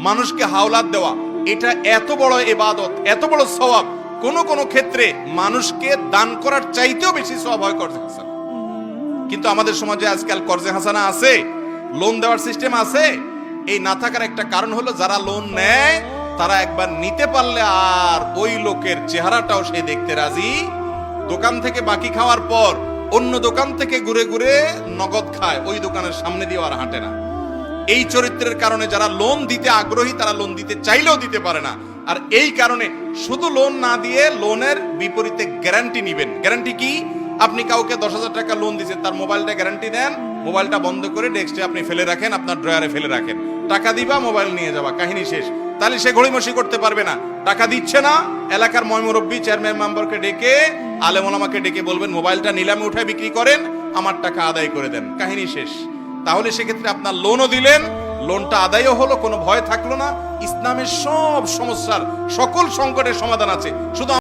মানুষকে হাওলাত দেওয়া, এটা এত বড় ইবাদত, এত বড় সওয়াব, কোন ক্ষেত্রে মানুষকে দান করার চাইতেও বেশি সওয়াব হয় কর্জে হাসানা। কিন্তু আমাদের সমাজে আজকাল কর্জে হাসানা আছে, লোন দেওয়ার সিস্টেম আছে। এই না থাকার একটা কারণ হলো যারা লোন নেয় তারা একবার নিতে পারলে আর ওই লোকের চেহারাটাও সে দেখতে রাজি। দোকান থেকে বাকি খাওয়ার পর অন্য দোকান থেকে ঘুরে ঘুরে নগদ খায়, ওই দোকানের সামনে দিয়ে আর হাঁটে না। এই চরিত্রের কারণে যারা লোন দিতে আগ্রহী তারা লোন দিতে চাইলেও দিতে পারে না। আর এই কারণে শুধু লোন না দিয়ে লোনের বিপরীতে গ্যারান্টি নিবেন। গ্যারান্টি কি? আপনি কাউকে 10,000 টাকা লোন দিচ্ছেন, তার মোবাইলটা গ্যারান্টি দেন, মোবাইলটা বন্ধ করে ডেস্কে আপনি ফেলে রাখেন, আপনার ড্রয়ারে ফেলে রাখেন, টাকা দিবা মোবাইল নিয়ে যাবা, কাহিনী শেষ। তাহলে সে গড়িমসি করতে পারবে না। টাকা দিচ্ছে না, এলাকার ময়মুরব্বী চেয়ারম্যান মেম্বারকে ডেকে, আলেম ওলামাকে ডেকে বলবেন মোবাইলটা নিলামে উঠে বিক্রি করেন, আমার টাকা আদায় করে দেন, কাহিনী শেষ। তাহলে সেক্ষেত্রে আপনার লোনও দিলেন, লোনটা আদায়ও হলো, কোনো ভয় থাকলো না। ইসলামের সব সমস্যার, সকল সংকটের সমাধান আছে। শুধু